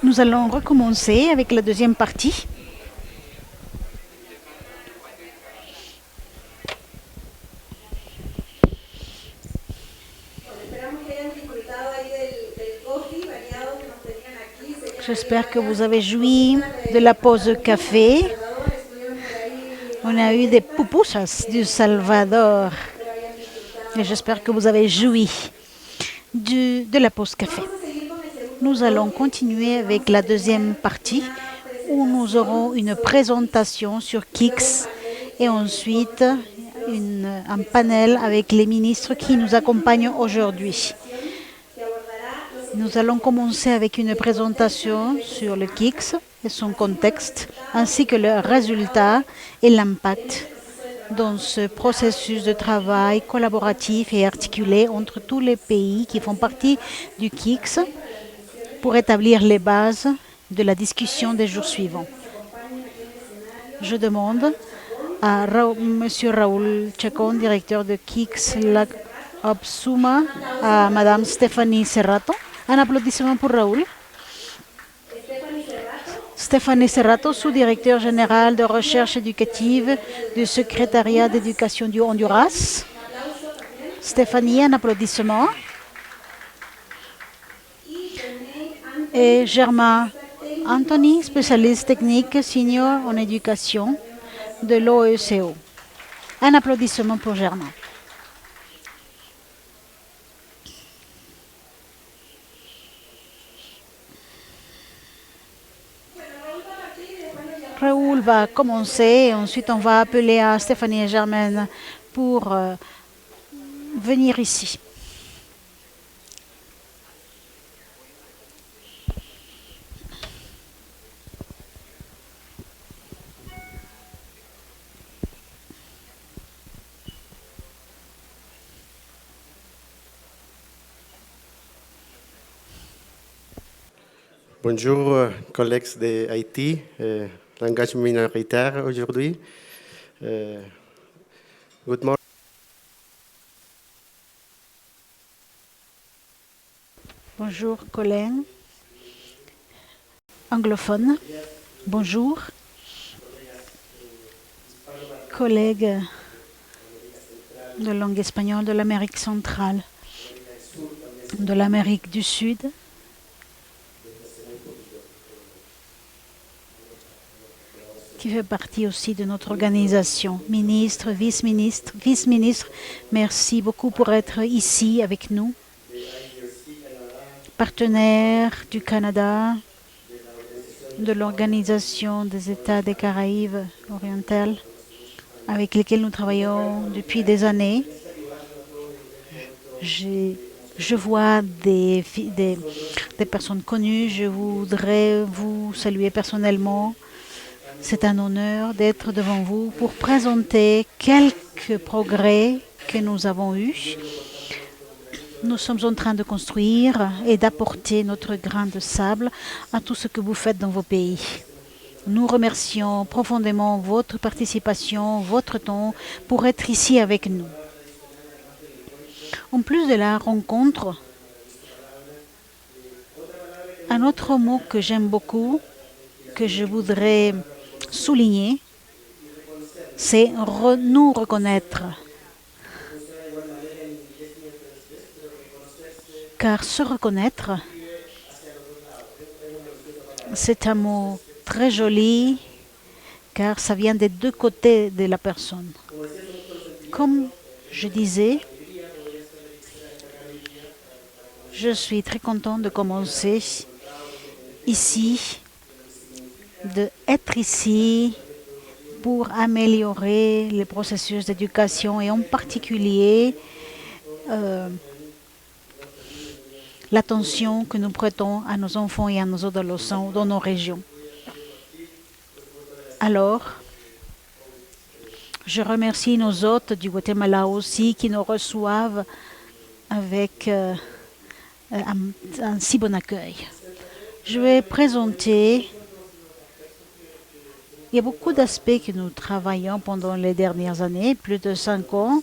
Nous allons recommencer avec la deuxième partie. J'espère que vous avez joui de la pause café. On a eu des pupusas du Salvador. Et j'espère que vous avez joui de la pause café. Nous allons continuer avec la deuxième partie où nous aurons une présentation sur Kix et ensuite un panel avec les ministres qui nous accompagnent aujourd'hui. Nous allons commencer avec une présentation sur le Kix et son contexte, ainsi que leurs résultats et l'impact dans ce processus de travail collaboratif et articulé entre tous les pays qui font partie du Kix pour établir les bases de la discussion des jours suivants. Je demande à M. Raúl Chacón, directeur de Kix Lac Opsuma, à Mme Stéphanie Serrato. Un applaudissement pour Raúl. Stéphanie Serrato, sous-directeur général de recherche éducative du secrétariat d'éducation du Honduras. Stéphanie, un applaudissement. Et Germain Anthony, spécialiste technique senior en éducation de l'OECO. Un applaudissement pour Germain. Raoul va commencer et ensuite on va appeler à Stéphanie et Germaine pour venir ici. Bonjour, collègues de Haïti, langage minoritaire aujourd'hui. Good morning. Bonjour, collègues anglophones. Bonjour, collègues de langue espagnole de l'Amérique centrale, de l'Amérique du Sud. Qui fait partie aussi de notre organisation. Ministre, vice-ministre, merci beaucoup pour être ici avec nous. Partenaires du Canada, de l'Organisation des États des Caraïbes orientales, avec lesquels nous travaillons depuis des années. Je vois des personnes connues. Je voudrais vous saluer personnellement. C'est un honneur d'être devant vous pour présenter quelques progrès que nous avons eus. Nous sommes en train de construire et d'apporter notre grain de sable à tout ce que vous faites dans vos pays. Nous remercions profondément votre participation, votre temps pour être ici avec nous. En plus de la rencontre, un autre mot que j'aime beaucoup, que je voudrais souligner, c'est nous reconnaître. Car se reconnaître, c'est un mot très joli, car ça vient des deux côtés de la personne. Comme je disais, je suis très content de commencer ici, d'être ici pour améliorer les processus d'éducation et en particulier l'attention que nous prêtons à nos enfants et à nos adolescents dans nos régions. Alors, je remercie nos hôtes du Guatemala aussi qui nous reçoivent avec un si bon accueil. Je vais présenter. Il y a beaucoup d'aspects que nous travaillons pendant les dernières années, plus de 5 ans,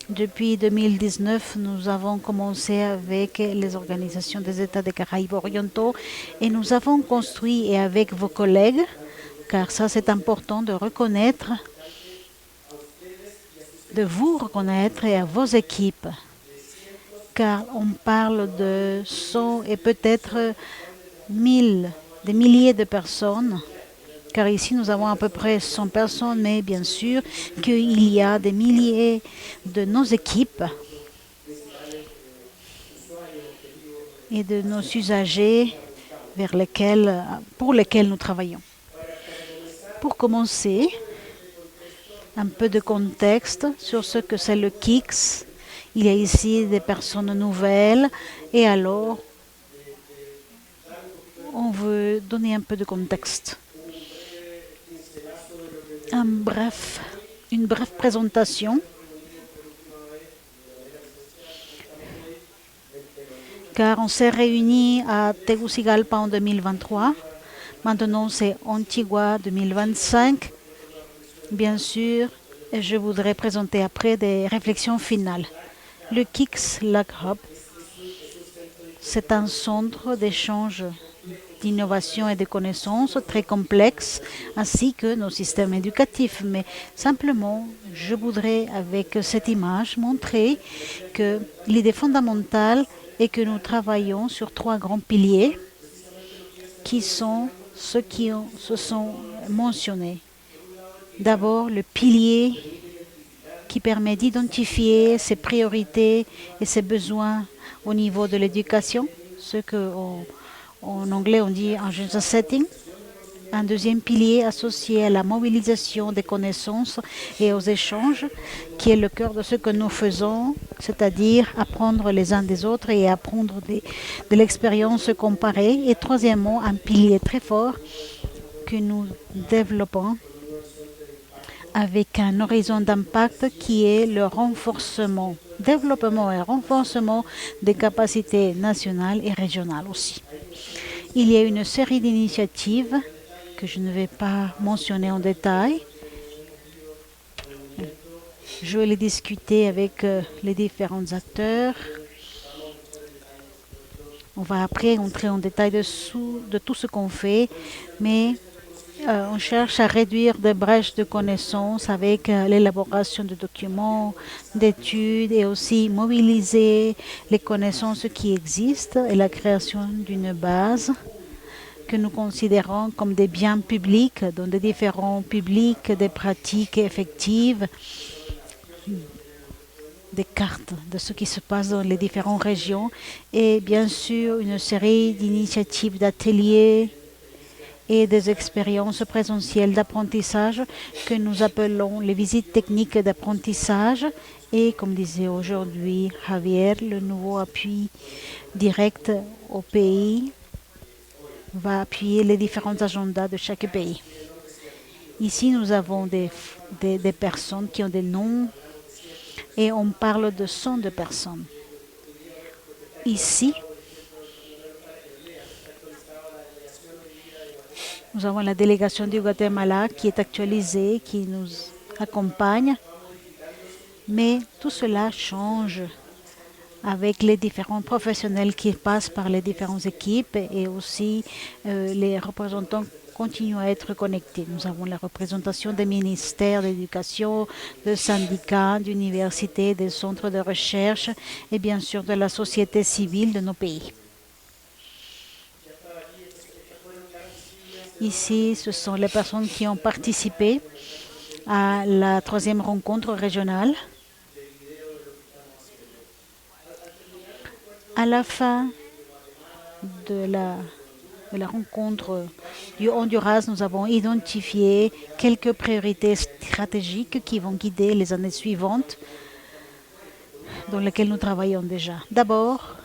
Depuis 2019, nous avons commencé avec les organisations des États des Caraïbes orientaux et nous avons construit, et avec vos collègues, car ça c'est important de reconnaître, de vous reconnaître et à vos équipes, car on parle de 100 et peut-être 1000, des milliers de personnes, car ici nous avons à peu près 100 personnes, mais bien sûr qu'il y a des milliers de nos équipes et de nos usagers pour lesquels nous travaillons. Pour commencer, un peu de contexte sur ce que c'est le KICS. Il y a ici des personnes nouvelles et alors on veut donner un peu de contexte. Une brève présentation. Car on s'est réunis à Tegucigalpa en 2023. Maintenant, c'est Antigua 2025. Bien sûr, et je voudrais présenter après des réflexions finales. Le KICS Lab Hub, c'est un centre d'échange d'innovation et de connaissances très complexe, ainsi que nos systèmes éducatifs. Mais simplement, je voudrais avec cette image montrer que l'idée fondamentale est que nous travaillons sur 3 grands piliers qui sont ceux qui se sont mentionnés. D'abord, le pilier qui permet d'identifier ses priorités et ses besoins au niveau de l'éducation, ce qu'en anglais on dit agenda setting. Un deuxième pilier associé à la mobilisation des connaissances et aux échanges, qui est le cœur de ce que nous faisons, c'est-à-dire apprendre les uns des autres et apprendre de l'expérience comparée. Et troisièmement, un pilier très fort que nous développons avec un horizon d'impact qui est le développement et renforcement des capacités nationales et régionales aussi. Il y a une série d'initiatives que je ne vais pas mentionner en détail. Je vais les discuter avec les différents acteurs. On va après entrer en détail de tout ce qu'on fait, mais on cherche à réduire des brèches de connaissances avec l'élaboration de documents, d'études et aussi mobiliser les connaissances qui existent et la création d'une base que nous considérons comme des biens publics, dans des différents publics, des pratiques effectives, des cartes de ce qui se passe dans les différentes régions et bien sûr une série d'initiatives d'ateliers et des expériences présentielles d'apprentissage que nous appelons les visites techniques d'apprentissage. Et comme disait aujourd'hui Javier, le nouveau appui direct au pays va appuyer les différents agendas de chaque pays. Ici, nous avons des personnes qui ont des noms et on parle de 100 de personnes. Ici, nous avons la délégation du Guatemala qui est actualisée, qui nous accompagne. Mais tout cela change avec les différents professionnels qui passent par les différentes équipes et aussi les représentants continuent à être connectés. Nous avons la représentation des ministères d'éducation, de syndicats, d'universités, des centres de recherche et bien sûr de la société civile de nos pays. Ici, ce sont les personnes qui ont participé à la 3e rencontre régionale. À la fin de la rencontre du Honduras, nous avons identifié quelques priorités stratégiques qui vont guider les années suivantes dans lesquelles nous travaillons déjà. D'abord,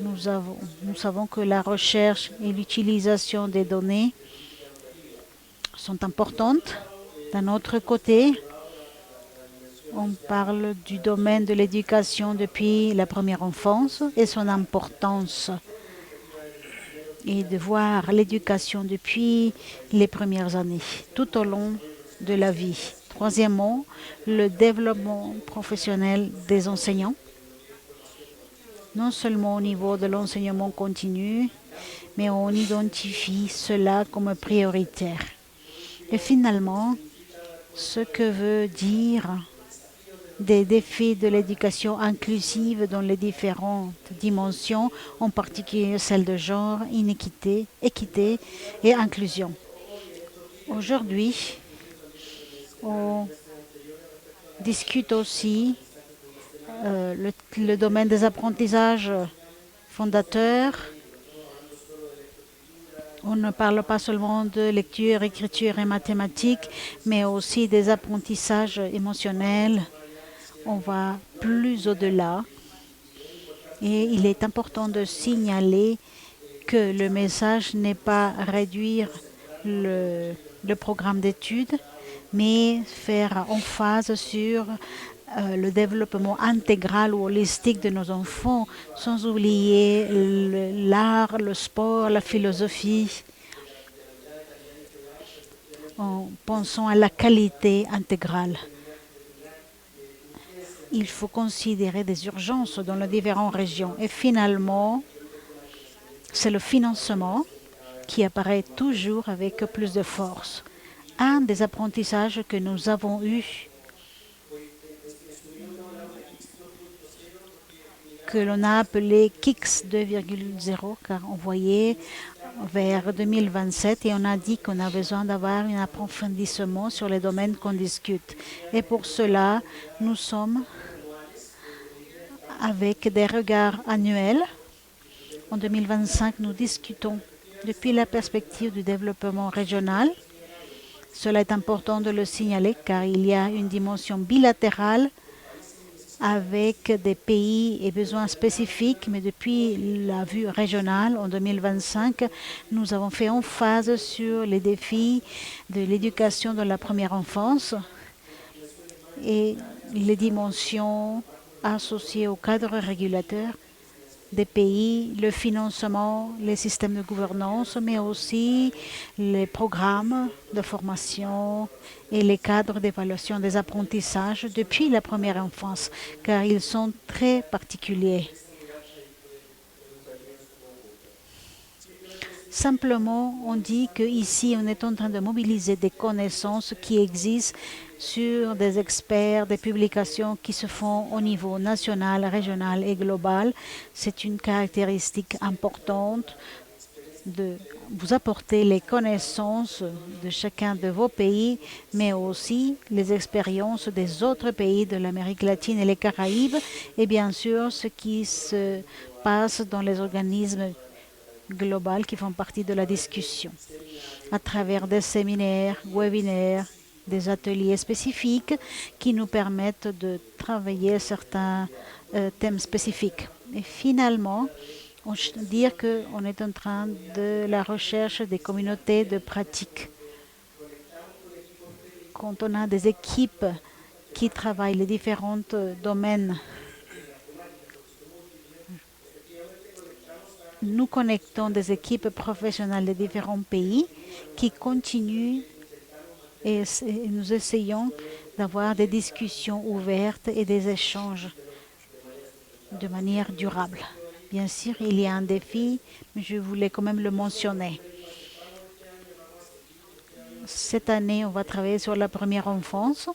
nous savons que la recherche et l'utilisation des données sont importantes. D'un autre côté, on parle du domaine de l'éducation depuis la première enfance et son importance et de voir l'éducation depuis les premières années, tout au long de la vie, Troisièmement, le développement professionnel des enseignants, non seulement au niveau de l'enseignement continu, mais on identifie cela comme prioritaire. Et finalement, ce que veut dire des défis de l'éducation inclusive dans les différentes dimensions, en particulier celles de genre, inéquité, équité et inclusion. Aujourd'hui, on discute aussi le domaine des apprentissages fondateurs. On ne parle pas seulement de lecture, écriture et mathématiques, mais aussi des apprentissages émotionnels. On va plus au-delà. Et il est important de signaler que le message n'est pas réduire le programme d'études, mais faire emphase sur le développement intégral ou holistique de nos enfants, sans oublier l'art, le sport, la philosophie, en pensant à la qualité intégrale. Il faut considérer des urgences dans les différentes régions. Et finalement, c'est le financement qui apparaît toujours avec plus de force. Un des apprentissages que nous avons eus, que l'on a appelé KICS 2.0, car on voyait vers 2027 et on a dit qu'on a besoin d'avoir un approfondissement sur les domaines qu'on discute. Et pour cela, nous sommes avec des regards annuels. En 2025, nous discutons depuis la perspective du développement régional. Cela est important de le signaler car il y a une dimension bilatérale avec des pays et besoins spécifiques, mais depuis la vue régionale, en 2025, nous avons fait emphase sur les défis de l'éducation de la première enfance et les dimensions associées au cadre régulateur des pays, le financement, les systèmes de gouvernance, mais aussi les programmes de formation et les cadres d'évaluation des apprentissages depuis la première enfance, car ils sont très particuliers. Simplement, on dit qu'ici, on est en train de mobiliser des connaissances qui existent sur des experts, des publications qui se font au niveau national, régional et global. C'est une caractéristique importante de vous apporter les connaissances de chacun de vos pays, mais aussi les expériences des autres pays de l'Amérique latine et les Caraïbes, et bien sûr ce qui se passe dans les organismes globales qui font partie de la discussion, à travers des séminaires, webinaires, des ateliers spécifiques qui nous permettent de travailler certains thèmes spécifiques. Et finalement, dire qu'on est en train de la recherche des communautés de pratique. Quand on a des équipes qui travaillent les différents domaines, nous connectons des équipes professionnelles de différents pays qui continuent et nous essayons d'avoir des discussions ouvertes et des échanges de manière durable. Bien sûr, il y a un défi, mais je voulais quand même le mentionner. Cette année, on va travailler sur la première enfance.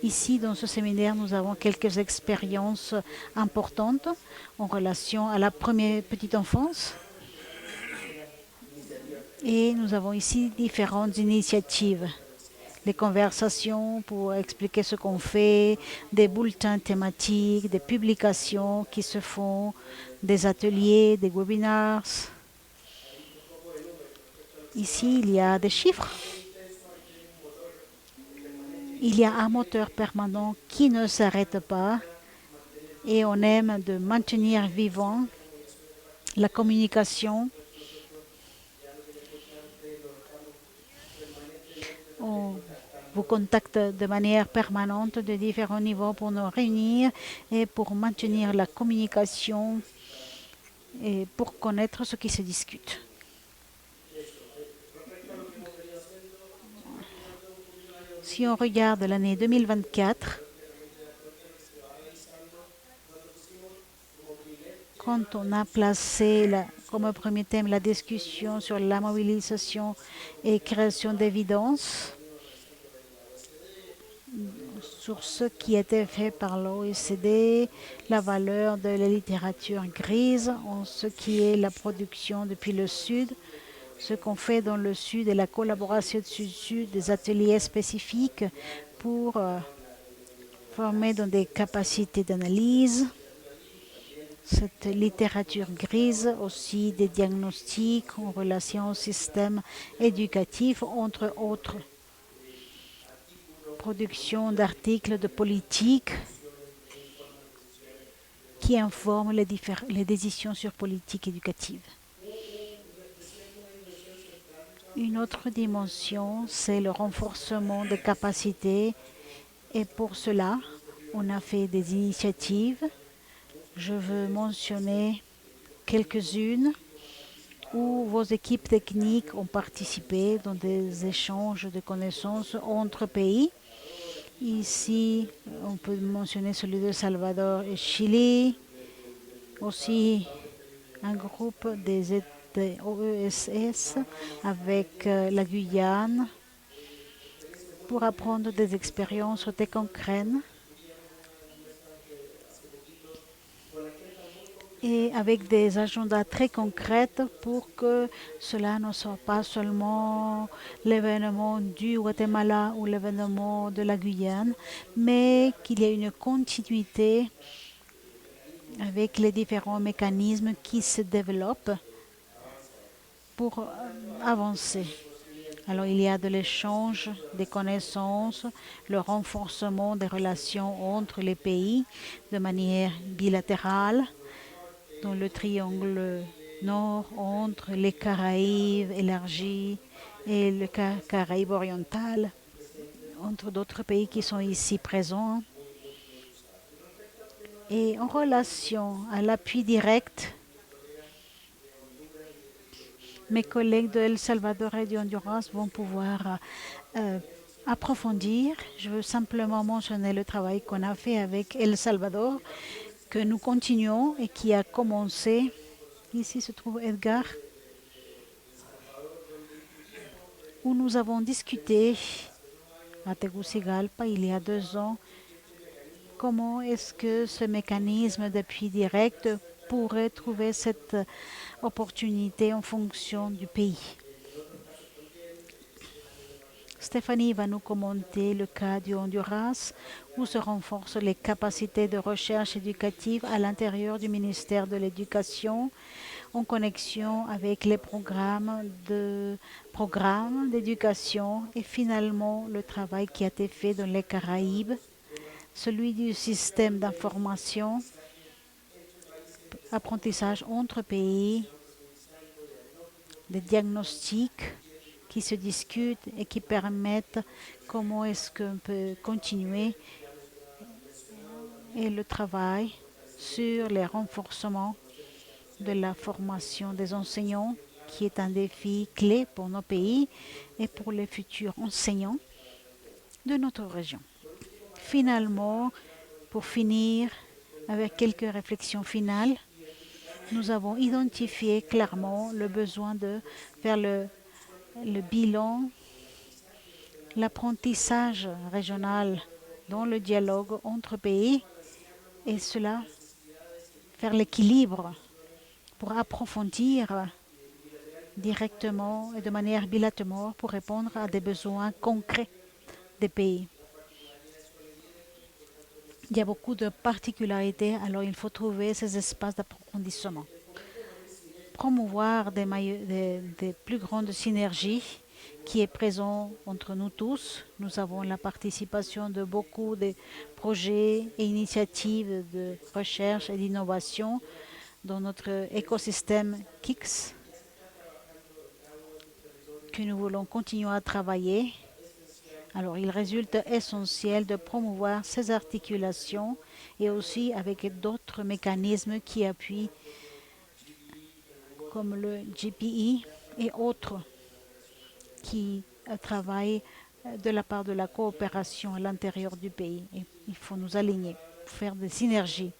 Ici, dans ce séminaire, nous avons quelques expériences importantes en relation à la première petite enfance. Et nous avons ici différentes initiatives. Les conversations pour expliquer ce qu'on fait, des bulletins thématiques, des publications qui se font, des ateliers, des webinars. Ici, il y a des chiffres. Il y a un moteur permanent qui ne s'arrête pas et on aime de maintenir vivant la communication. On vous contacte de manière permanente de différents niveaux pour nous réunir et pour maintenir la communication et pour connaître ce qui se discute. Si on regarde l'année 2024, quand on a placé comme premier thème la discussion sur la mobilisation et création d'évidence sur ce qui était fait par l'OECD, la valeur de la littérature grise, en ce qui est la production depuis le Sud, ce qu'on fait dans le Sud et la collaboration Sud-Sud, des ateliers spécifiques pour former dans des capacités d'analyse. Cette littérature grise, aussi des diagnostics en relation au système éducatif, entre autres. Production d'articles de politique qui informent les décisions sur politique éducative. Une autre dimension, c'est le renforcement des capacités et pour cela, on a fait des initiatives. Je veux mentionner quelques-unes où vos équipes techniques ont participé dans des échanges de connaissances entre pays. Ici, on peut mentionner celui de Salvador et Chili, aussi un groupe des OESS avec la Guyane pour apprendre des expériences très concrètes et avec des agendas très concrets pour que cela ne soit pas seulement l'événement du Guatemala ou l'événement de la Guyane, mais qu'il y ait une continuité avec les différents mécanismes qui se développent pour avancer. Alors il y a de l'échange des connaissances, le renforcement des relations entre les pays de manière bilatérale, dans le triangle nord entre les Caraïbes élargies et le Caraïbe oriental, entre d'autres pays qui sont ici présents. Et en relation à l'appui direct, mes collègues de El Salvador et du Honduras vont pouvoir approfondir. Je veux simplement mentionner le travail qu'on a fait avec El Salvador, que nous continuons et qui a commencé. Ici se trouve Edgar, où nous avons discuté à Tegucigalpa il y a 2 ans comment est-ce que ce mécanisme d'appui direct pourrait trouver cette opportunité en fonction du pays. Stéphanie va nous commenter le cas du Honduras, où se renforcent les capacités de recherche éducative à l'intérieur du ministère de l'Éducation, en connexion avec les programmes d'éducation et finalement le travail qui a été fait dans les Caraïbes, celui du système d'information, apprentissage entre pays, des diagnostics qui se discutent et qui permettent comment est-ce qu'on peut continuer et le travail sur les renforcements de la formation des enseignants, qui est un défi clé pour nos pays et pour les futurs enseignants de notre région. Finalement, pour finir avec quelques réflexions finales, nous avons identifié clairement le besoin de faire le bilan, l'apprentissage régional dans le dialogue entre pays et cela, faire l'équilibre pour approfondir directement et de manière bilatérale pour répondre à des besoins concrets des pays. Il y a beaucoup de particularités, alors il faut trouver ces espaces d'approfondissement. Promouvoir des plus grandes synergies qui est présent entre nous tous. Nous avons la participation de beaucoup de projets et initiatives de recherche et d'innovation dans notre écosystème KICS que nous voulons continuer à travailler. Alors, il résulte essentiel de promouvoir ces articulations et aussi avec d'autres mécanismes qui appuient, comme le GPI et autres, qui travaillent de la part de la coopération à l'intérieur du pays. Et il faut nous aligner, faire des synergies.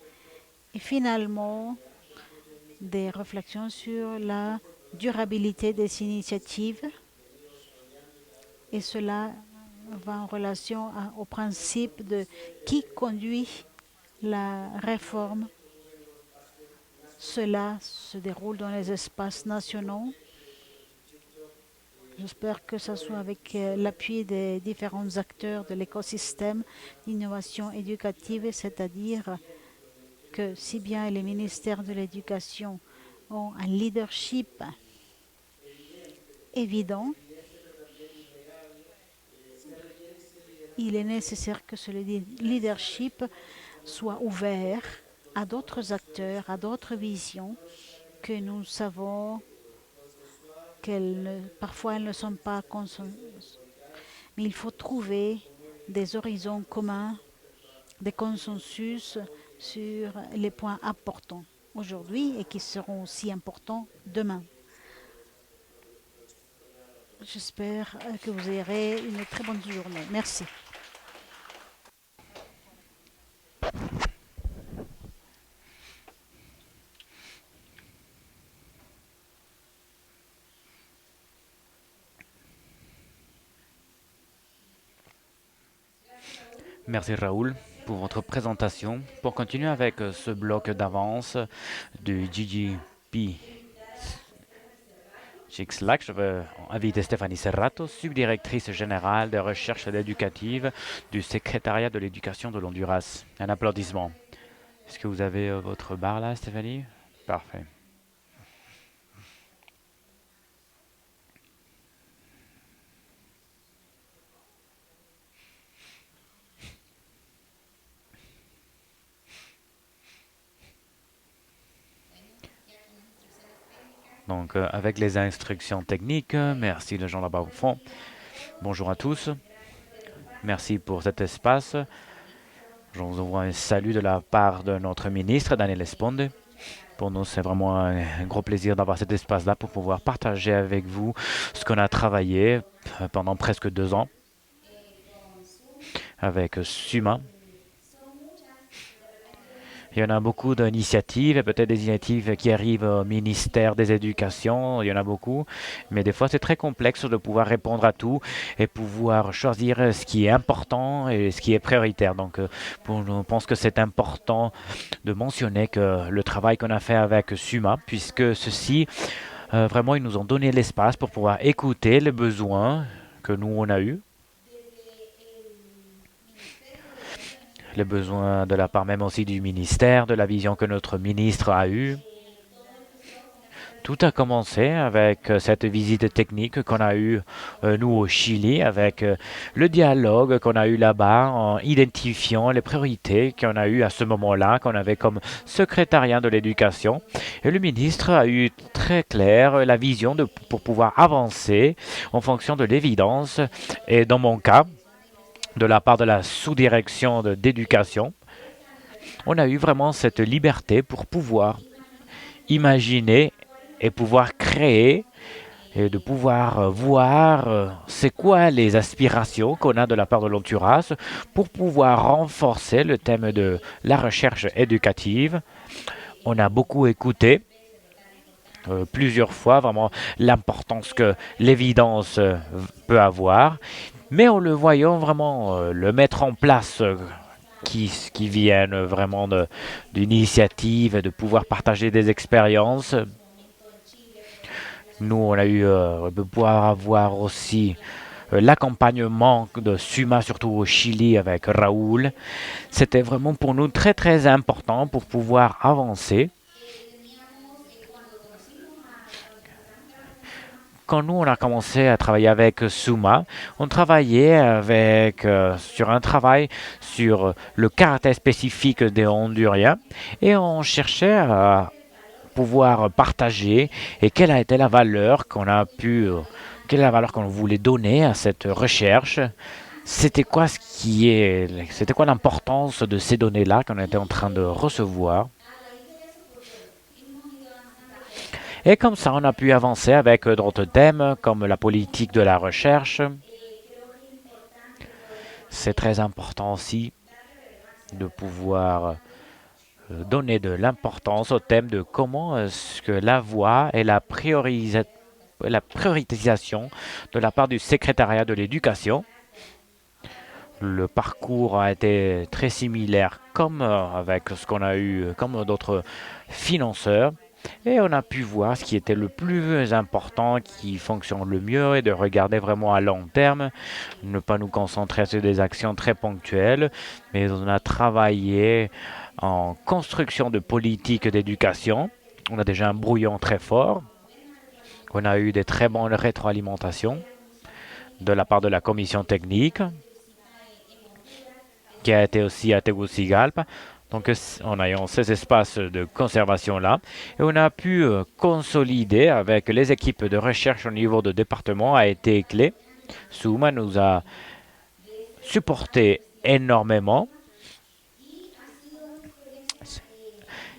Et finalement, des réflexions sur la durabilité des initiatives. Et cela va en relation au principe de qui conduit la réforme. Cela se déroule dans les espaces nationaux. J'espère que ce soit avec l'appui des différents acteurs de l'écosystème d'innovation éducative, c'est-à-dire que si bien les ministères de l'Éducation ont un leadership évident, il est nécessaire que ce leadership soit ouvert à d'autres acteurs, à d'autres visions que nous savons parfois elles ne sont pas consensuelles. Mais il faut trouver des horizons communs, des consensus sur les points importants aujourd'hui et qui seront aussi importants demain. J'espère que vous aurez une très bonne journée. Merci. Merci Raoul pour votre présentation. Pour continuer avec ce bloc d'avance du GGP Chixlac, je veux inviter Stéphanie Serrato, subdirectrice générale des recherches éducatives du secrétariat de l'éducation de l'Honduras. Un applaudissement. Est-ce que vous avez votre barre là, Stéphanie? Parfait. Donc, avec les instructions techniques, merci les gens là-bas au fond. Bonjour à tous. Merci pour cet espace. Je vous envoie un salut de la part de notre ministre, Daniel Esponde. Pour nous, c'est vraiment un gros plaisir d'avoir cet espace-là pour pouvoir partager avec vous ce qu'on a travaillé pendant presque 2 ans avec SUMA. Il y en a beaucoup d'initiatives, et peut-être des initiatives qui arrivent au ministère des Éducations, il y en a beaucoup, mais des fois c'est très complexe de pouvoir répondre à tout et pouvoir choisir ce qui est important et ce qui est prioritaire. Donc je pense que c'est important de mentionner que le travail qu'on a fait avec SUMA, puisque ceux-ci, vraiment, ils nous ont donné l'espace pour pouvoir écouter les besoins que nous on a eus. Les besoins de la part même aussi du ministère, de la vision que notre ministre a eue. Tout a commencé avec cette visite technique qu'on a eue, nous, au Chili, avec le dialogue qu'on a eu là-bas, en identifiant les priorités qu'on a eues à ce moment-là, qu'on avait comme secrétariat de l'éducation. Et le ministre a eu très clair la vision pour pouvoir avancer en fonction de l'évidence. Et dans mon cas, de la part de la sous-direction d'éducation, on a eu vraiment cette liberté pour pouvoir imaginer et pouvoir créer et de pouvoir voir c'est quoi les aspirations qu'on a de la part de l'Honduras pour pouvoir renforcer le thème de la recherche éducative. On a beaucoup écouté plusieurs fois vraiment l'importance que l'évidence peut avoir. Mais en le voyant vraiment le mettre en place, qui viennent vraiment d'initiatives, de pouvoir partager des expériences. Nous, on a eu de pouvoir avoir aussi l'accompagnement de SUMA, surtout au Chili avec Raoul. C'était vraiment pour nous très très important pour pouvoir avancer. Quand nous, on a commencé à travailler avec SUMA, on travaillait sur un travail sur le caractère spécifique des Honduriens et on cherchait à pouvoir partager et quelle a été la valeur quelle est la valeur qu'on voulait donner à cette recherche. C'était quoi l'importance de ces données-là qu'on était en train de recevoir. Et comme ça, on a pu avancer avec d'autres thèmes, comme la politique de la recherche. C'est très important aussi de pouvoir donner de l'importance au thème de comment est-ce que la voie et la prioritisation de la part du secrétariat de l'éducation. Le parcours a été très similaire comme avec ce qu'on a eu comme d'autres financeurs. Et on a pu voir ce qui était le plus important, qui fonctionne le mieux et de regarder vraiment à long terme, ne pas nous concentrer sur des actions très ponctuelles, mais on a travaillé en construction de politiques d'éducation. On a déjà un brouillon très fort. On a eu des très bonnes rétroalimentations de la part de la commission technique, qui a été aussi à Tegucigalpa. Donc, en ayant ces espaces de conservation-là, et on a pu consolider avec les équipes de recherche au niveau de département a été clé. Suma nous a supporté énormément.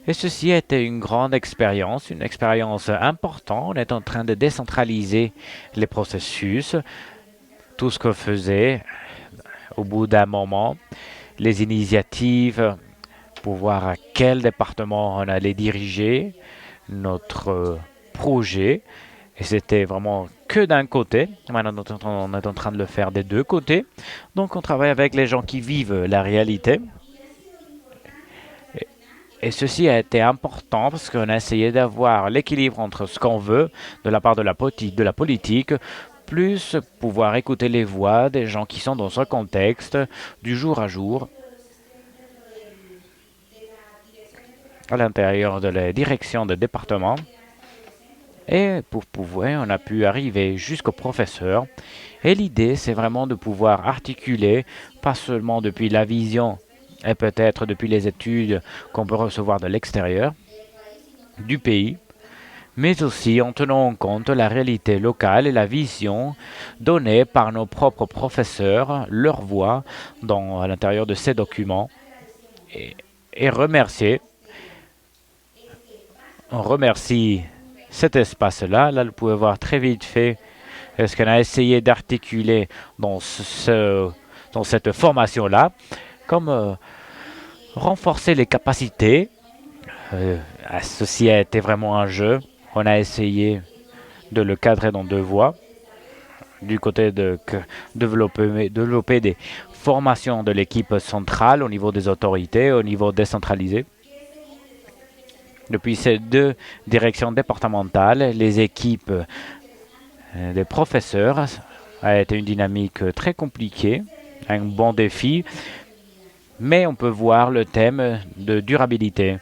Et ceci a été une grande expérience, une expérience importante. On est en train de décentraliser les processus, tout ce qu'on faisait au bout d'un moment, les initiatives, pour voir à quel département on allait diriger notre projet. Et c'était vraiment que d'un côté. Maintenant, on est en train de le faire des deux côtés. Donc, on travaille avec les gens qui vivent la réalité. Et ceci a été important parce qu'on a essayé d'avoir l'équilibre entre ce qu'on veut de la part de la politique, plus pouvoir écouter les voix des gens qui sont dans ce contexte du jour à jour à l'intérieur de la direction de département. Et pour pouvoir, on a pu arriver jusqu'au professeur. Et l'idée, c'est vraiment de pouvoir articuler, pas seulement depuis la vision et peut-être depuis les études qu'on peut recevoir de l'extérieur du pays, mais aussi en tenant en compte la réalité locale et la vision donnée par nos propres professeurs, leur voix à l'intérieur de ces documents, et remercier. On remercie cet espace-là. Là, vous pouvez voir très vite fait ce qu'on a essayé d'articuler dans cette formation-là, comme renforcer les capacités. Ceci a été vraiment un jeu. On a essayé de le cadrer dans deux voies. Du côté de développer des formations de l'équipe centrale au niveau des autorités, au niveau décentralisé. Depuis ces deux directions départementales, les équipes des professeurs a été une dynamique très compliquée, un bon défi, mais on peut voir le thème de durabilité.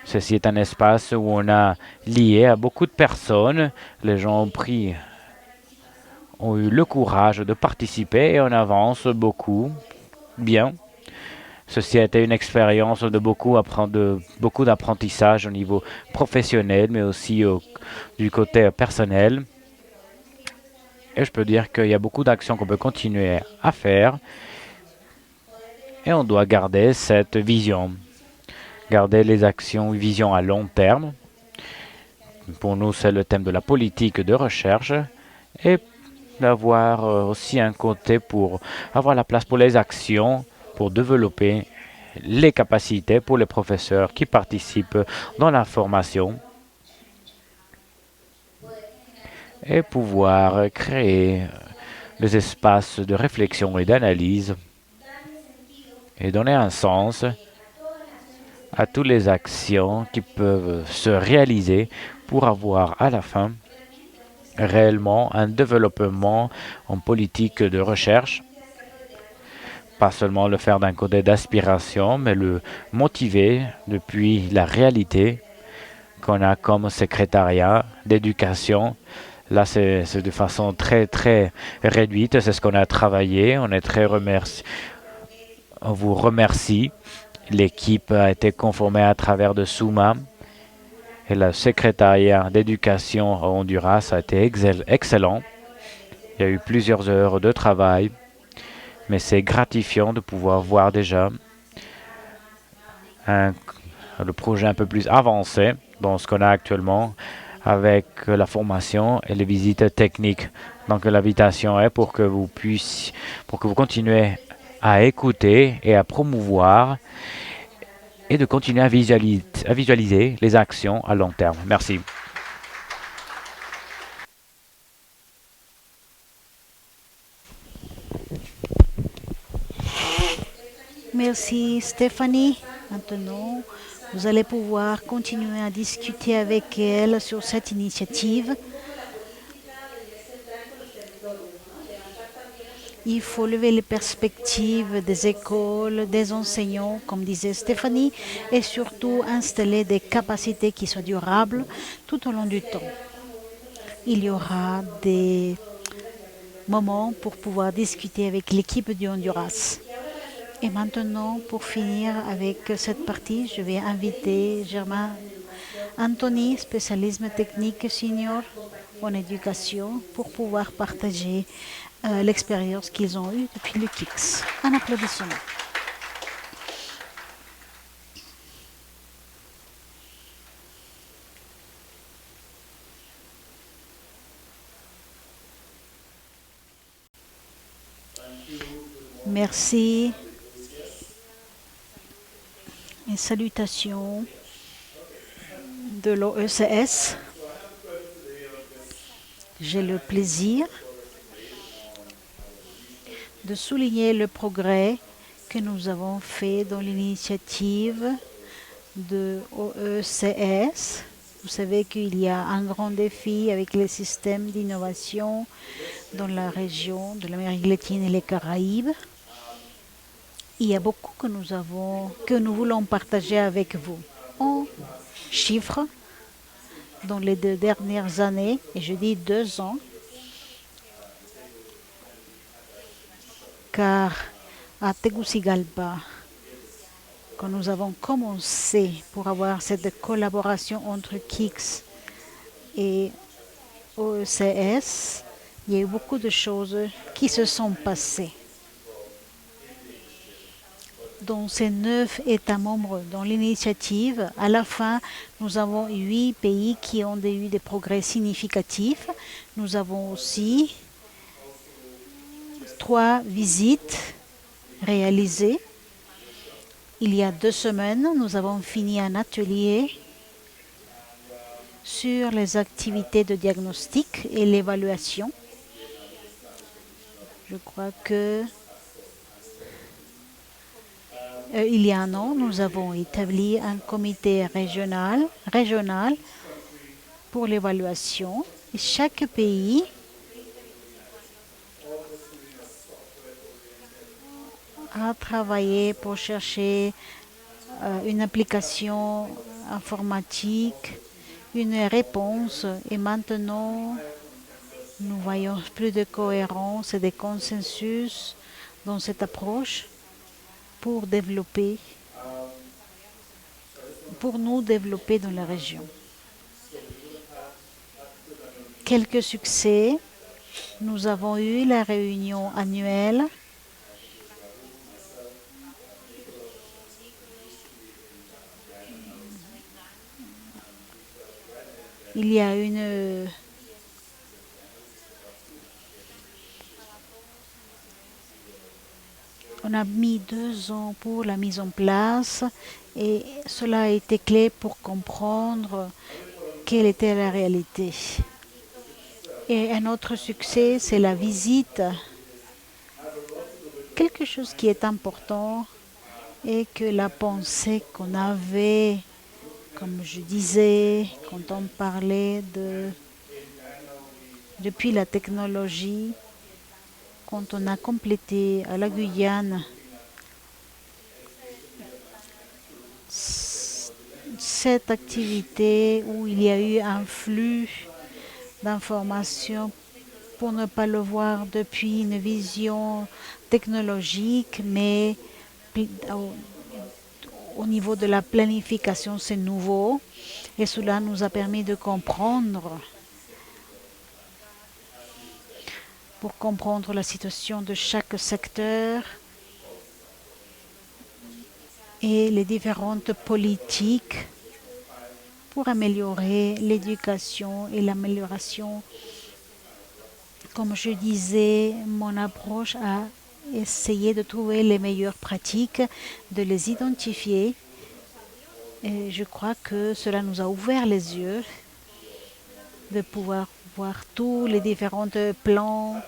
Ceci est un espace où on a lié à beaucoup de personnes. Les gens ont eu le courage de participer et on avance beaucoup bien. Ceci a été une expérience de beaucoup d'apprentissage au niveau professionnel, mais aussi du côté personnel. Et je peux dire qu'il y a beaucoup d'actions qu'on peut continuer à faire. Et on doit garder cette vision. Garder les actions, vision à long terme. Pour nous, c'est le thème de la politique de recherche. Et d'avoir aussi un côté pour avoir la place pour les actions, pour développer les capacités pour les professeurs qui participent dans la formation et pouvoir créer des espaces de réflexion et d'analyse et donner un sens à toutes les actions qui peuvent se réaliser pour avoir à la fin réellement un développement en politique de recherche. Pas seulement le faire d'un côté d'aspiration, mais le motiver depuis la réalité qu'on a comme secrétariat d'éducation. Là, c'est de façon très, très réduite. C'est ce qu'on a travaillé. On est très On vous remercie. L'équipe a été conformée à travers de Suma. Et le secrétariat d'éducation à Honduras a été excellent. Il y a eu plusieurs heures de travail. Mais c'est gratifiant de pouvoir voir déjà le projet un peu plus avancé dans ce qu'on a actuellement avec la formation et les visites techniques. Donc l'invitation est pour que vous continuez à écouter et à promouvoir et de continuer à visualiser les actions à long terme. Merci. Merci Stéphanie. Maintenant, vous allez pouvoir continuer à discuter avec elle sur cette initiative. Il faut lever les perspectives des écoles, des enseignants, comme disait Stéphanie, et surtout installer des capacités qui soient durables tout au long du temps. Il y aura des moments pour pouvoir discuter avec l'équipe du Honduras. Et maintenant, pour finir avec cette partie, je vais inviter Germain Anthony, spécialiste technique senior en éducation, pour pouvoir partager l'expérience qu'ils ont eue depuis le KICS. Un applaudissement. Merci et salutations de l'OECS. J'ai le plaisir de souligner le progrès que nous avons fait dans l'initiative de OECS. Vous savez qu'il y a un grand défi avec les systèmes d'innovation dans la région de l'Amérique latine et les Caraïbes. Il y a beaucoup que nous voulons partager avec vous. En chiffres, dans les 2 dernières années, et je dis 2 ans, car à Tegucigalpa, quand nous avons commencé pour avoir cette collaboration entre KICS et OECS, il y a eu beaucoup de choses qui se sont passées. Dans ces 9 États membres dans l'initiative, à la fin, nous avons 8 pays qui ont eu des progrès significatifs. Nous avons aussi 3 visites réalisées. Il y a 2 semaines, nous avons fini un atelier sur les activités de diagnostic et l'évaluation. Je crois que il y a un an, nous avons établi un comité régional pour l'évaluation. Et chaque pays a travaillé pour chercher une application informatique, une réponse. Et maintenant, nous voyons plus de cohérence et de consensus dans cette approche pour nous développer dans la région. Quelques succès. Nous avons eu la réunion annuelle il y a on a mis 2 ans pour la mise en place et cela a été clé pour comprendre quelle était la réalité. Et un autre succès, c'est la visite. Quelque chose qui est important est que la pensée qu'on avait, comme je disais, quand on parlait depuis la technologie, quand on a complété à la Guyane cette activité où il y a eu un flux d'informations pour ne pas le voir depuis une vision technologique, mais au niveau de la planification, c'est nouveau et cela nous a permis de comprendre la situation de chaque secteur et les différentes politiques pour améliorer l'éducation et l'amélioration. Comme je disais, mon approche a essayer de trouver les meilleures pratiques, de les identifier. Et je crois que cela nous a ouvert les yeux de pouvoir voir tous les différents plans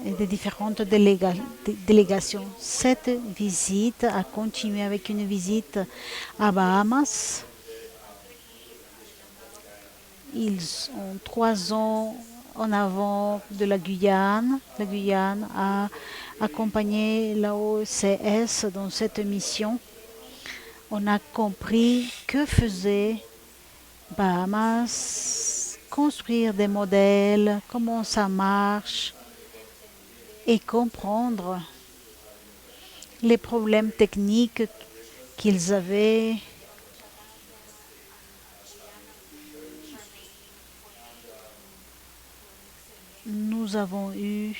et des différentes délégations. Cette visite a continué avec une visite à Bahamas. Ils ont 3 ans en avant de la Guyane. La Guyane a accompagné la OCS dans cette mission. On a compris que faisait Bahamas, construire des modèles, comment ça marche et comprendre les problèmes techniques qu'ils avaient. Nous avons eu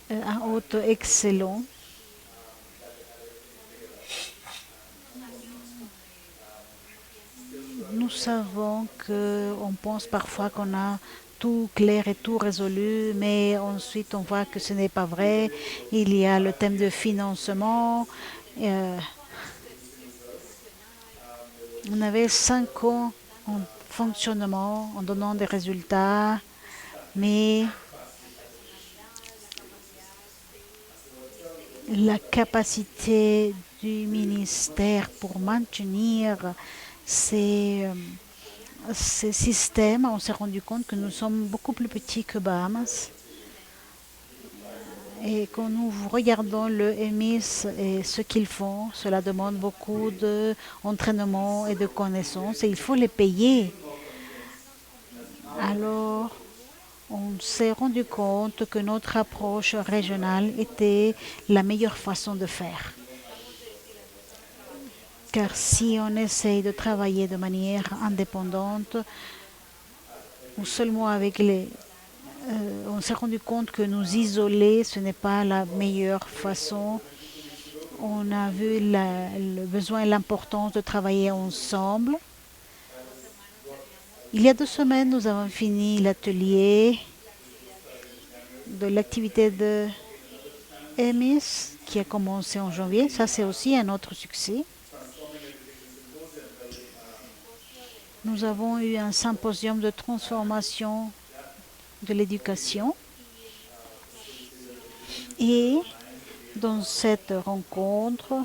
un hôte excellent. Nous savons qu'on pense parfois qu'on a tout clair et tout résolu, mais ensuite on voit que ce n'est pas vrai. Il y a le thème de financement. On avait 5 ans en fonctionnement, en donnant des résultats, mais la capacité du ministère pour maintenir ces systèmes, on s'est rendu compte que nous sommes beaucoup plus petits que Bahamas. Et quand nous regardons le EMIS et ce qu'ils font, cela demande beaucoup d'entraînement et de connaissances et il faut les payer. Alors, on s'est rendu compte que notre approche régionale était la meilleure façon de faire. Car si on essaye de travailler de manière indépendante ou seulement avec on s'est rendu compte que nous isoler, ce n'est pas la meilleure façon. On a vu le besoin et l'importance de travailler ensemble. Il y a 2 semaines, nous avons fini l'atelier de l'activité de EMIS qui a commencé en janvier. Ça, c'est aussi un autre succès. Nous avons eu un symposium de transformation de l'éducation. Et dans cette rencontre,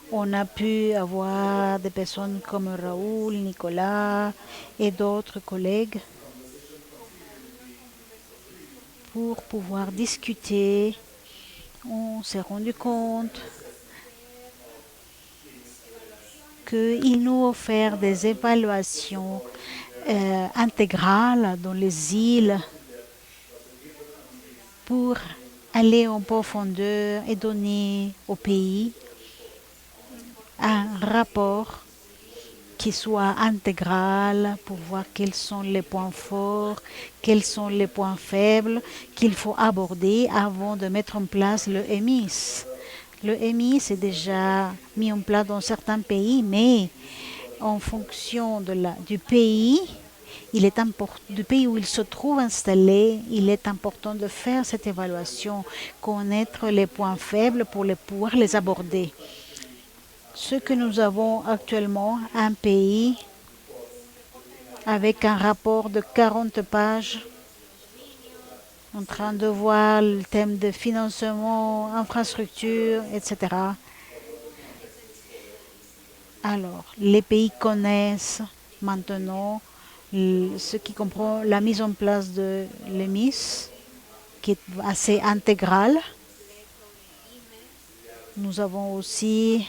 on a pu avoir des personnes comme Raoul, Nicolas et d'autres collègues pour pouvoir discuter. On s'est rendu compte qu'ils nous offrent des évaluations intégrales dans les îles pour aller en profondeur et donner au pays un rapport qui soit intégral pour voir quels sont les points forts, quels sont les points faibles qu'il faut aborder avant de mettre en place le EMIS. Le EMIS est déjà mis en place dans certains pays, mais en fonction du pays, du pays où il se trouve installé, il est important de faire cette évaluation, connaître les points faibles pour pouvoir les aborder. Ce que nous avons actuellement, un pays avec un rapport de 40 pages, en train de voir le thème de financement, infrastructure, etc. Alors, les pays connaissent maintenant ce qui comprend la mise en place de l'EMIS, qui est assez intégrale. Nous avons aussi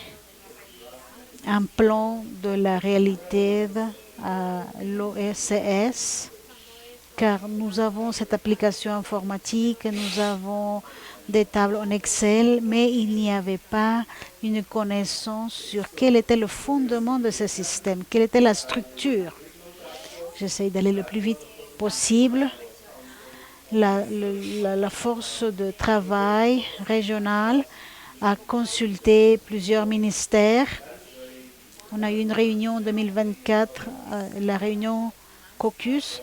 un plan de la réalité à l'OCS, car nous avons cette application informatique, nous avons des tables en Excel, mais il n'y avait pas une connaissance sur quel était le fondement de ce système, quelle était la structure. J'essaie d'aller le plus vite possible. La force de travail régionale a consulté plusieurs ministères. On a eu une réunion en 2024, la réunion Caucus,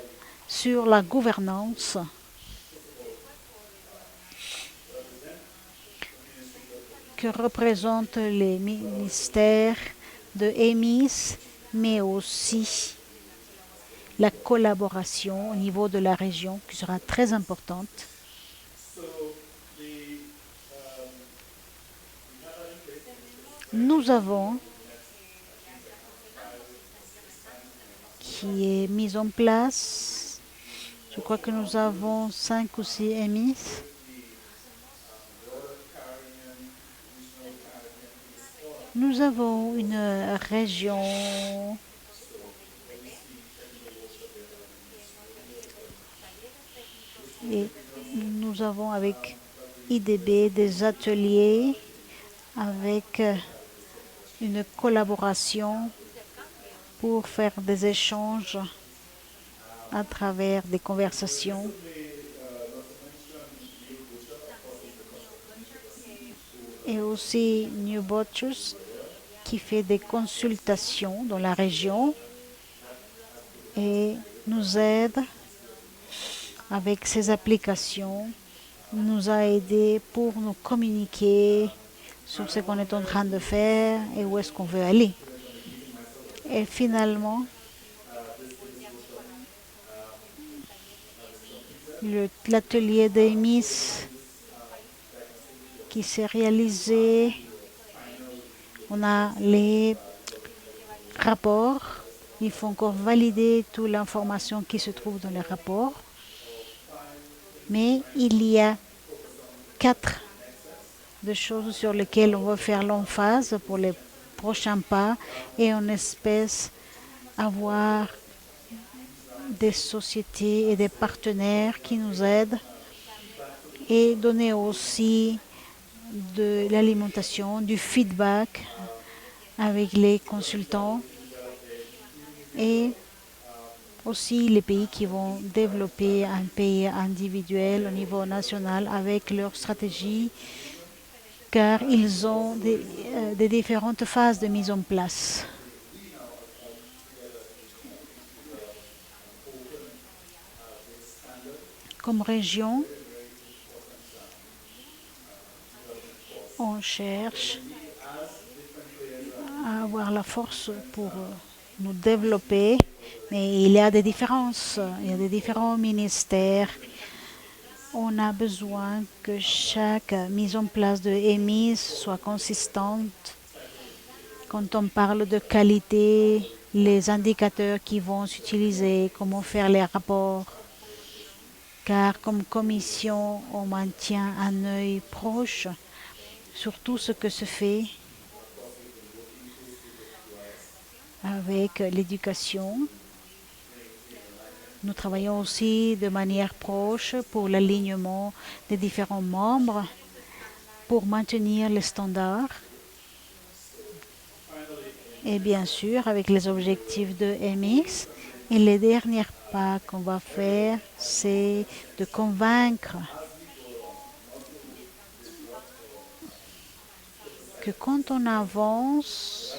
sur la gouvernance. que représentent les ministères de EMIS, mais aussi la collaboration au niveau de la région qui sera très importante. Nous avons qui est mise en place. Je crois que nous avons 5 ou 6 EMIS. Nous avons une région et nous avons avec IDB des ateliers avec une collaboration pour faire des échanges à travers des conversations. Et aussi New Butchers qui fait des consultations dans la région et nous aide avec ses applications, nous a aidé pour nous communiquer sur ce qu'on est en train de faire et où est-ce qu'on veut aller. Et finalement, l'atelier d'EMIS qui s'est réalisé, on a les rapports, il faut encore valider toute l'information qui se trouve dans les rapports, mais il y a 4 de choses sur lesquelles on va faire l'emphase pour les prochains pas et on espère avoir des sociétés et des partenaires qui nous aident et donner aussi de l'alimentation, du feedback avec les consultants et aussi les pays qui vont développer un pays individuel au niveau national avec leur stratégie car ils ont des différentes phases de mise en place. Comme région, on cherche à avoir la force pour nous développer, mais il y a des différences, il y a des différents ministères. On a besoin que chaque mise en place de EMIS soit consistante. Quand on parle de qualité, les indicateurs qui vont s'utiliser, comment faire les rapports, car comme commission, on maintient un œil proche sur tout ce que se fait avec l'éducation. Nous travaillons aussi de manière proche pour l'alignement des différents membres pour maintenir les standards. Et bien sûr, avec les objectifs de EMIS. Et les derniers pas qu'on va faire, c'est de convaincre que quand on avance,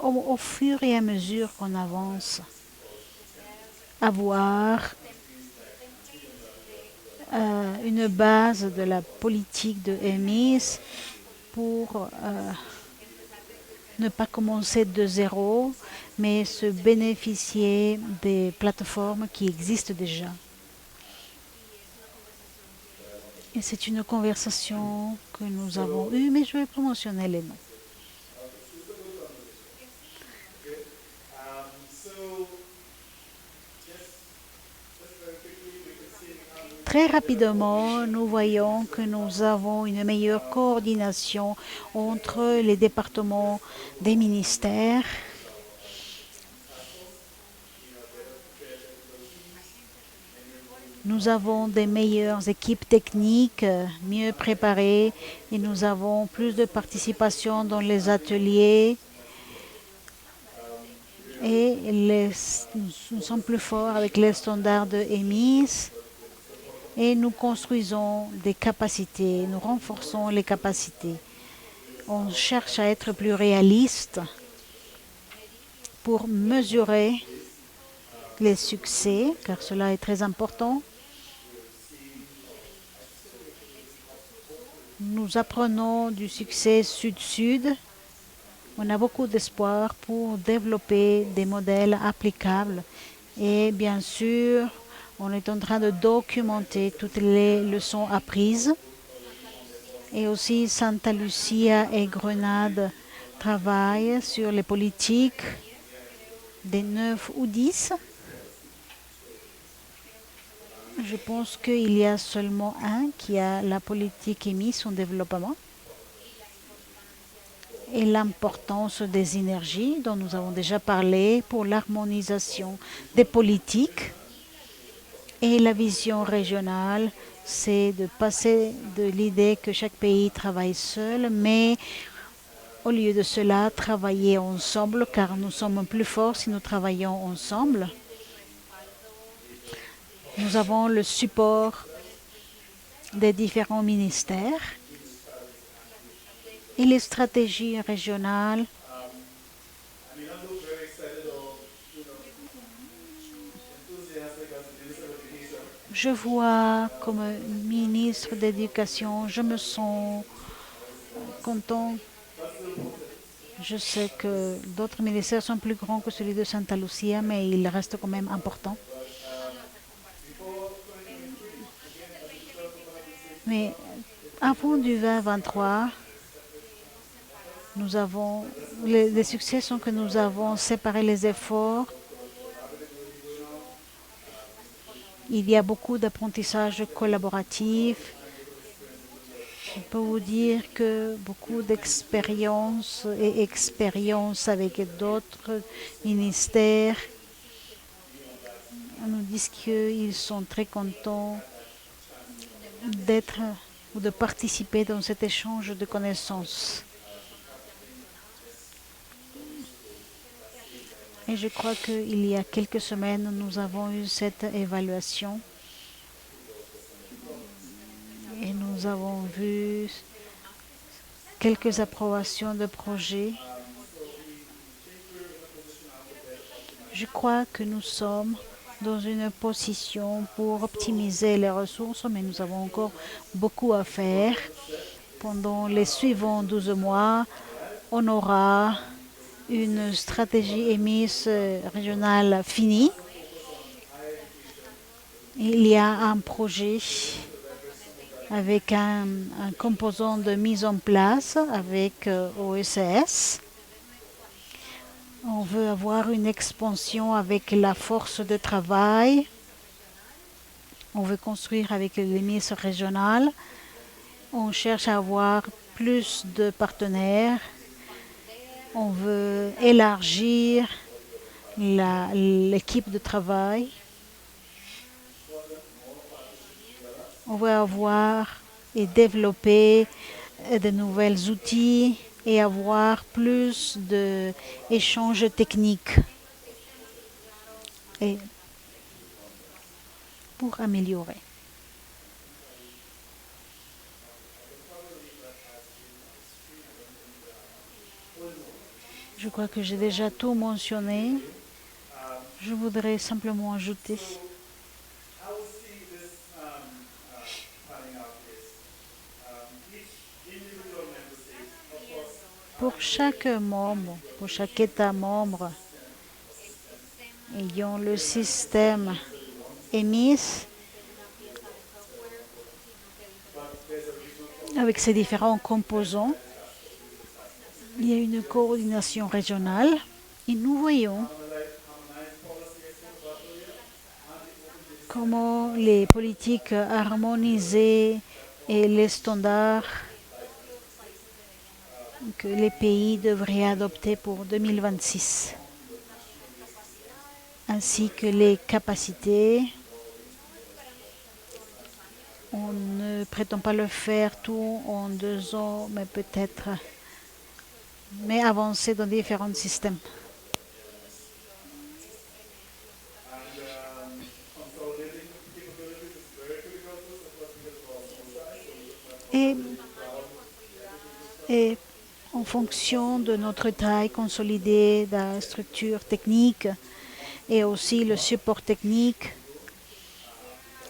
au fur et à mesure qu'on avance, avoir une base de la politique de EMIS pour ne pas commencer de zéro, mais se bénéficier des plateformes qui existent déjà. Et c'est une conversation que nous avons eue, mais je vais pas mentionner les noms. Très rapidement, nous voyons que nous avons une meilleure coordination entre les départements des ministères. Nous avons des meilleures équipes techniques, mieux préparées, et nous avons plus de participation dans les ateliers. Et nous sommes plus forts avec les standards de EMIS. Et nous construisons des capacités, nous renforçons les capacités. On cherche à être plus réaliste pour mesurer les succès, car cela est très important. Nous apprenons du succès Sud-Sud. On a beaucoup d'espoir pour développer des modèles applicables. Et bien sûr, on est en train de documenter toutes les leçons apprises. Et aussi, Santa Lucia et Grenade travaillent sur les politiques des 9 ou 10. Je pense qu'il y a seulement un qui a la politique émise en développement et l'importance des énergies dont nous avons déjà parlé pour l'harmonisation des politiques. Et la vision régionale, c'est de passer de l'idée que chaque pays travaille seul, mais au lieu de cela, travailler ensemble, car nous sommes plus forts si nous travaillons ensemble. Nous avons le support des différents ministères et les stratégies régionales. Je vois comme ministre d'éducation, je me sens content. Je sais que d'autres ministères sont plus grands que celui de Santa Lucia, mais il reste quand même important. Mais avant du 2023, les succès sont que nous avons séparé les efforts. Il y a beaucoup d'apprentissage collaboratif. Je peux vous dire que beaucoup d'expérience et expérience avec d'autres ministères nous disent qu'ils sont très contents d'être ou de participer dans cet échange de connaissances. Et je crois qu'il y a quelques semaines, nous avons eu cette évaluation et nous avons vu quelques approbations de projets. Je crois que nous sommes dans une position pour optimiser les ressources, mais nous avons encore beaucoup à faire. Pendant les suivants 12 mois, on aura une stratégie émise régionale finie. Il y a un projet avec un composant de mise en place avec OECS. On veut avoir une expansion avec la force de travail. On veut construire avec les ministres régionales. On cherche à avoir plus de partenaires. On veut élargir l'équipe de travail. On veut avoir et développer de nouveaux outils et avoir plus d'échanges techniques et pour améliorer. Je crois que j'ai déjà tout mentionné. Je voudrais simplement ajouter pour chaque membre, pour chaque État membre ayant le système EMIS avec ses différents composants, il y a une coordination régionale et nous voyons comment les politiques harmonisées et les standards que les pays devraient adopter pour 2026, ainsi que les capacités. On ne prétend pas le faire tout en 2 ans, mais peut-être avancer dans différents systèmes. Et en fonction de notre taille consolidée, de la structure technique et aussi le support technique,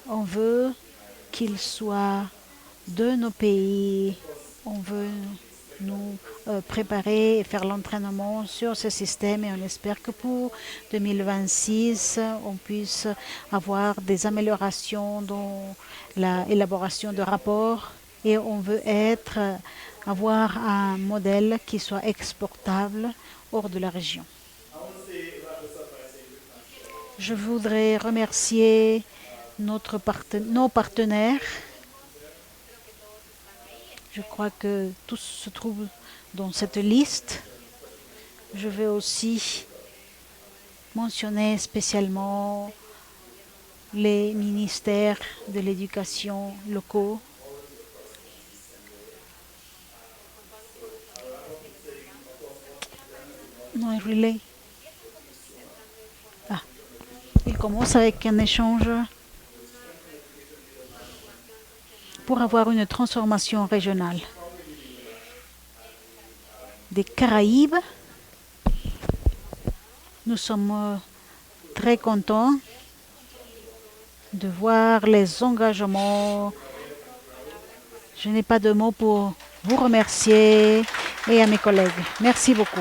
on veut qu'il soit de nos pays. On veut nous préparer et faire l'entraînement sur ce système et on espère que pour 2026, on puisse avoir des améliorations dans l'élaboration de rapports et on veut avoir un modèle qui soit exportable hors de la région. Je voudrais remercier nos partenaires. Je crois que tous se trouvent dans cette liste. Je vais aussi mentionner spécialement les ministères de l'éducation locaux. Non, relais. Ah, il commence avec un échange pour avoir une transformation régionale. Des Caraïbes, nous sommes très contents de voir les engagements. Je n'ai pas de mots pour vous remercier et à mes collègues. Merci beaucoup.